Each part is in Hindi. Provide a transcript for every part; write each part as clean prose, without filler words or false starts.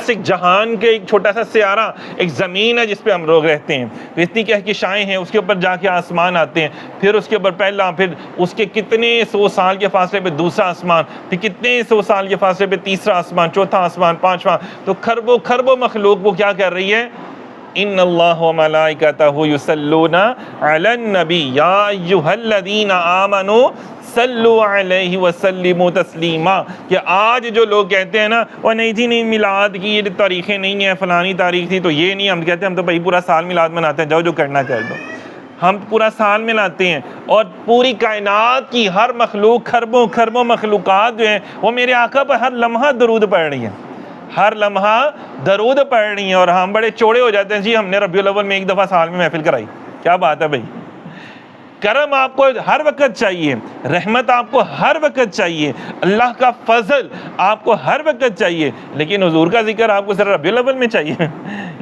बस एक जहान के एक छोटा सा सियारा, एक ज़मीन है जिस पे हम लोग रहते हैं। तो इतनी कहकशाएँ हैं, उसके ऊपर जाके आसमान आते हैं, फिर उसके ऊपर पहला, फिर उसके कितने 100 साल के फासले पे दूसरा आसमान, फिर कितने 100 साल के फासले पे तीसरा आसमान, चौथा आसमान, पांचवा। तो खरबों खरबों मखलूक वो क्या कर रही है, इन्नल्लाह व मलाइकतहु युसल्लूना अलन नबी या अय्युहल्लज़ीना आमनू सल्लु अलैहि वसल्लिमु तस्लीमा। कि आज जो लोग कहते हैं ना, और नहीं थी, नहीं मिलाद की ये तारीखें नहीं है, फलानी तारीख थी तो ये नहीं, हम कहते हैं हम तो भाई पूरा साल मिलाद मनाते हैं, जाओ जो करना कर दो। हम पूरा साल मिलाते हैं और पूरी कायनात की हर मखलूक, खरबों खरबों मखलूक़ात जो हैं वो मेरे आका पर हर लम्हा दरूद पढ़ रही है, हर लम्हा दरूद पढ़ रही हैं। और हम बड़े चौड़े हो जाते हैं, जी हमने रबीउल अव्वल में एक दफ़ा साल में महफिल कराई। क्या बात है भाई, करम आपको हर वक्त चाहिए, रहमत आपको हर वक्त चाहिए, अल्लाह का फजल आपको हर वक्त चाहिए, लेकिन हुजूर का जिक्र आपको सिर्फ रबीउल अव्वल में चाहिए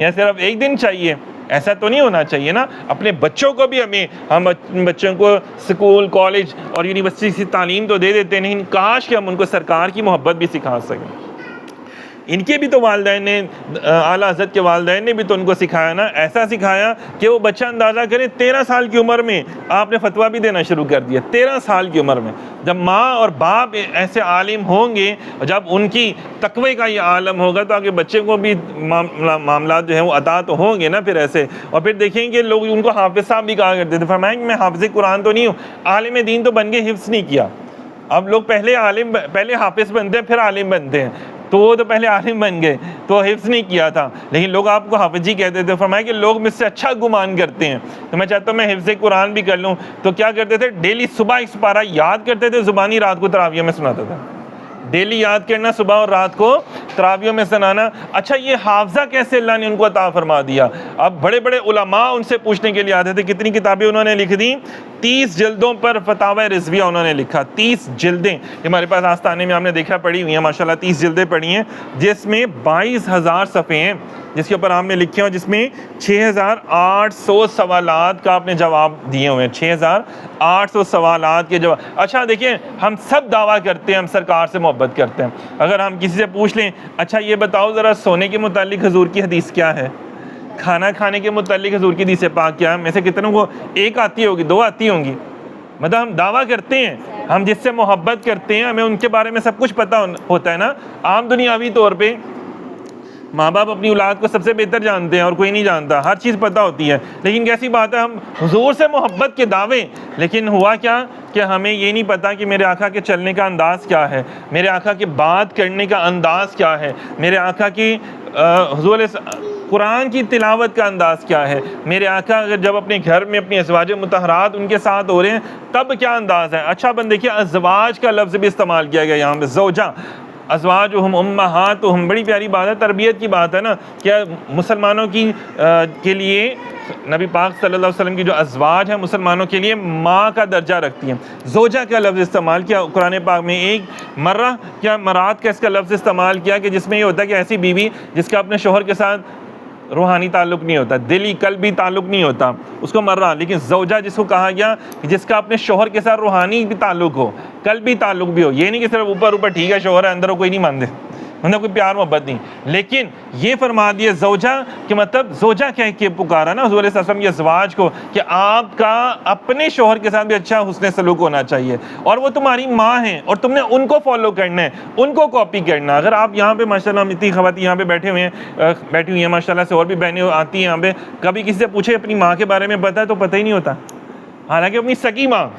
या सिर्फ एक दिन चाहिए। ऐसा तो नहीं होना चाहिए ना। अपने बच्चों को भी हम बच्चों को स्कूल, कॉलेज और यूनिवर्सिटी से तालीम तो दे देते हैं, लेकिन काश कि हम उनको सरकार की मोहब्बत भी सिखा सकें। इनके भी तो वालिदैन ने, आला हज़रत के वालिदैन ने भी तो उनको सिखाया ना, ऐसा सिखाया कि वो बच्चा अंदाज़ा करे 13 साल की उम्र में आपने फतवा भी देना शुरू कर दिया। 13 साल की उम्र में जब माँ और बाप ऐसे आलिम होंगे, जब उनकी तकवे का ये आलम होगा, तो आगे बच्चे को भी मामला जो है वो अता तो होंगे ना फिर ऐसे। और फिर देखेंगे लोग उनको हाफिज़ साहब भी कहा करते थे, फरमाएंगे मैं हाफिज़ कुरान तो नहीं हूँ, आलिम दीन तो बन के हिफ्ज़ नहीं किया। अब लोग पहले हाफिज़ बनते हैं फिर आलिम बनते हैं, तो वो तो पहले आलिम बन गए तो हिफ्ज़ नहीं किया था, लेकिन लोग आपको हाफिज़ ही कहते थे। फरमाया कि लोग मुझसे अच्छा गुमान करते हैं, तो मैं चाहता हूँ मैं हिफ्ज़ कुरान भी कर लूँ। तो क्या करते थे, डेली सुबह एक पारा याद करते थे, ज़ुबानी रात को तरावियों में सुनाता था। डेली याद करना, सुबह और रात को तरावियों में सुनाना। अच्छा, ये हाफजा कैसे अल्लाह ने उनको अता फरमा दिया। अब बड़े बड़े उलमा उनसे पूछने के लिए आते थे। कितनी किताबें उन्होंने लिख दी, 30 जिल्दों पर फतावा रिज़विया उन्होंने लिखा। 30 जिल्दें हमारे पास आस्ताने में आपने देखा पड़ी हुई हैं, माशाल्लाह 30 जिल्दें पड़ी हैं, जिसमें 22,000 सफ़े हैं, जिसके ऊपर आपने लिखे हो, जिसमें 6,800 सवालात का आपने जवाब दिए हुए हैं। 6,800 सवालात के जवाब। अच्छा देखिए, हम सब दावा करते हैं हम सरकार से मोहब्बत करते हैं। अगर हम किसी से पूछ लें, अच्छा ये बताओ ज़रा सोने के मुतालिक हुजूर की हदीस क्या है, खाना खाने के मुतालिक हुजूर की हदीस पाक क्या है, में से कितनों को एक आती होगी, 2 आती होंगी। मतलब हम दावा करते हैं, हम जिससे मोहब्बत करते हैं हमें उनके बारे में सब कुछ पता होता है ना। आम दुनियावी तौर पे माँ बाप अपनी औलाद को सबसे बेहतर जानते हैं और कोई नहीं जानता, हर चीज़ पता होती है। लेकिन कैसी बात है, हम हुजूर से मोहब्बत के दावे, लेकिन हुआ क्या कि हमें ये नहीं पता कि मेरे आका के चलने का अंदाज़ क्या है, मेरे आका के बात करने का अंदाज़ क्या है, मेरे आका की हुजूर कुरान की तिलावत का अंदाज़ क्या है, मेरे आका अगर जब अपने घर में अपनी अज़वाज मुतहरात उनके साथ हो रहे हैं तब क्या अंदाज़ है। अच्छा बन देखिए, अज़वाज का लफ्ज़ भी इस्तेमाल किया गया यहाँ पे, ज़ौजा, अज़वाजुहुम उम्महातुहुम, बड़ी प्यारी बात है, तरबियत की बात है ना। क्या मुसलमानों की के लिए नबी पाक सल्लल्लाहु अलैहि वसल्लम की जो अज़वाज है मुसलमानों के लिए माँ का दर्जा रखती हैं। ज़ौजा का लफ्ज़ इस्तेमाल किया कुरान पाक में, एक मर्रा क्या मरात का इसका लफ्ज़ इस्तेमाल किया कि जिसमें ये होता है कि ऐसी बीवी जिसका अपने शोहर के साथ रूहानी ताल्लुक़ नहीं होता, दिली कल्बी ताल्लुक़ नहीं होता, उसको मर्रा। लेकिन ज़ौजा जिसको कहा गया कि जिसका अपने शोहर के साथ रूहानी भी ताल्लुक़ हो, कल्बी ताल्लुक़ भी हो। ये नहीं कि सिर्फ ऊपर ऊपर ठीक है शोहर है, अंदर कोई नहीं मानते, मतलब कोई प्यार मोहब्बत नहीं। लेकिन ये फरमा दिया ज़ौजा कि मतलब ज़ौजा कह के पुकारा ना हुज़ूर सल्लल्लाहु अलैहि वसल्लम के ज़वाज को कि आपका अपने शोहर के साथ भी अच्छा हुस्न सलूक होना चाहिए, और वो तुम्हारी माँ हैं और तुमने उनको फॉलो करना है, उनको कॉपी करना। अगर आप यहाँ पे माशाल्लाह इतनी ख़वातीन यहाँ पे बैठी हुई हैं माशाल्लाह से, और भी बहनें आती हैं यहाँ पे, कभी किसी से पूछे अपनी माँ के बारे में पता है तो पता ही नहीं होता। हालाँकि अपनी सगी माँ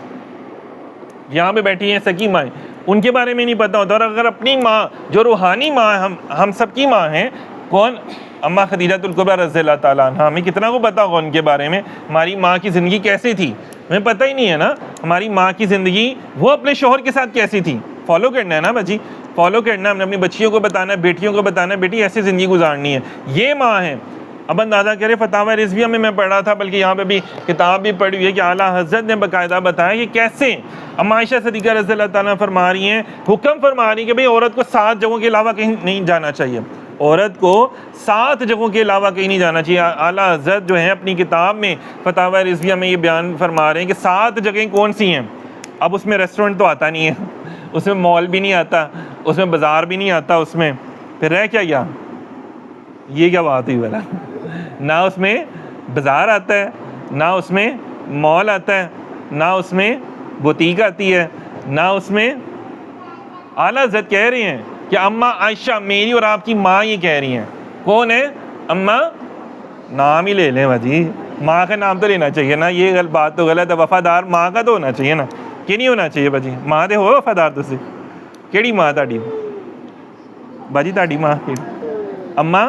यहाँ पे बैठी हैं, सगी माँ, उनके बारे में नहीं पता होता। और अगर अपनी माँ जो रूहानी माँ हम सबकी माँ हैं, कौन, अम्मा खदीजतुल कुबरा रज़ियल्लाहु ताला अन्हा, हमें कितना को पता होगा उनके बारे में, हमारी माँ की ज़िंदगी कैसी थी हमें पता ही नहीं है ना। हमारी माँ की ज़िंदगी वो अपने शोहर के साथ कैसी थी, फॉलो करना है ना बच्ची, फॉलो करना है। हमने अपनी बच्चियों को बताना है, बेटियों को बताना है, बेटी ऐसी ज़िंदगी गुजारनी है, ये माँ है। अब अंदाज़ा करें, फतावा रिज़विया में मैं पढ़ा था, बल्कि यहाँ पे भी किताब भी पढ़ी हुई है कि आला हज़रत ने बाकायदा बताया कि कैसे अम्मा आयशा सिद्दीक़ा रज़ियल्लाहु ताला फरमा रही हैं, हुक्म फरमा रही हैं कि भाई औरत को 7 जगहों के अलावा कहीं नहीं जाना चाहिए, औरत को 7 जगहों के अलावा कहीं नहीं जाना चाहिए। आला हज़रत जो है अपनी किताब में फतावा रिज़विया में ये बयान फरमा रहे हैं कि 7 जगहें कौन सी हैं। अब उसमें रेस्टोरेंट तो आता नहीं है, उसमें मॉल भी नहीं आता, उसमें बाज़ार भी नहीं आता, उसमें फिर रह क्या गया, ये क्या बात हुई वाला? ना उसमें बाज़ार आता है, ना उसमें मॉल आता है, ना उसमें बुटीक आती है, ना उसमें। आला हज़रत कह रहे हैं कि अम्मा आयशा मेरी और आपकी माँ ये कह रही हैं। कौन है अम्मा? नाम ही ले लें भाजी, माँ का नाम तो लेना चाहिए ना। ये बात तो गलत है, वफ़ादार माँ का तो होना चाहिए ना, कि नहीं होना चाहिए भाजी? माँ दे हो वफ़ादार तुसी? केड़ी माँ ताड़ी भाजी? ताड़ी माँ की अम्मा?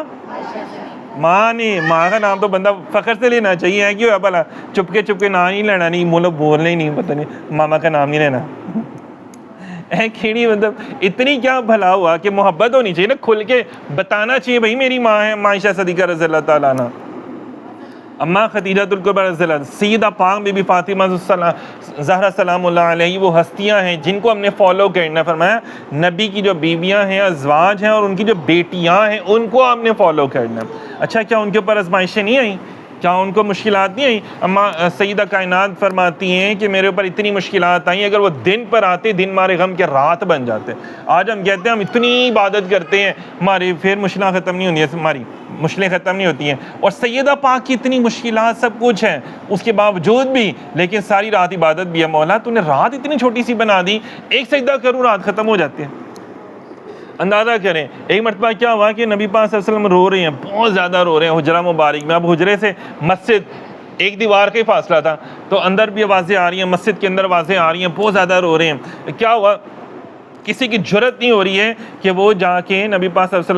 माँ नहीं, माँ का नाम तो बंदा फ़ख्र से लेना चाहिए। है क्यों है भला? चुपके चुपके नाम नहीं लेना, नहीं मतलब बोलना ही नहीं, पता नहीं मामा का नाम नहीं लेना है खेड़ी। मतलब इतनी क्या भला हुआ कि मोहब्बत होनी चाहिए ना, खुल के बताना चाहिए भाई मेरी माँ है आयशा सिद्दीक़ा रज़ियल्लाहु ताला अन्हा। अम्मा खदीजतुल कुबरा रज़ियल्लाहु, सैयदा पाक बीबी फ़ातिमा ज़हरा सलामुल्लाह अलैहा वो हस्तियाँ हैं जिनको हमने फॉलो करना। फरमाया नबी की जो बीबियाँ हैं, अज़वाज हैं और उनकी जो बेटियाँ हैं उनको हमने फॉलो करना। अच्छा, क्या उनके ऊपर आज़माइशें नहीं आई? क्या उनको मुश्किलात नहीं आई? अम्मा सईदा कायनात फरमाती हैं कि मेरे ऊपर इतनी मुश्किलात आई, अगर वो दिन पर आते दिन हमारे गम के रात बन जाते। आज हम कहते हैं हम इतनी इबादत करते हैं, हमारी फिर मुश्किलात ख़त्म नहीं होती, हमारी मुश्किलें ख़त्म नहीं होती हैं। और सैयदा पाक की इतनी मुश्किलात सब कुछ हैं, उसके बावजूद भी लेकिन सारी रात इबादत भी है। मौला तूने रात इतनी छोटी सी बना दी, एक सजदा करूँ रात ख़त्म हो जाती है। अंदाज़ा करें, एक मरतबा क्या हुआ कि नबी पाक सल्लल्लाहु अलैहि वसल्लम रो रहे हैं, बहुत ज़्यादा रो रहे हैं हुजरा मुबारक में। अब हुजरे से मस्जिद एक दीवार का ही फासला था, तो अंदर भी आवाज़ें आ रही हैं, मस्जिद के अंदर आवाज़ें आ रही हैं, बहुत ज़्यादा रो रहे हैं। क्या हुआ? किसी की जुर्रत नहीं हो रही है कि वो जाके नबी पाक सल्लल्लाहु अलैहि वसल्लम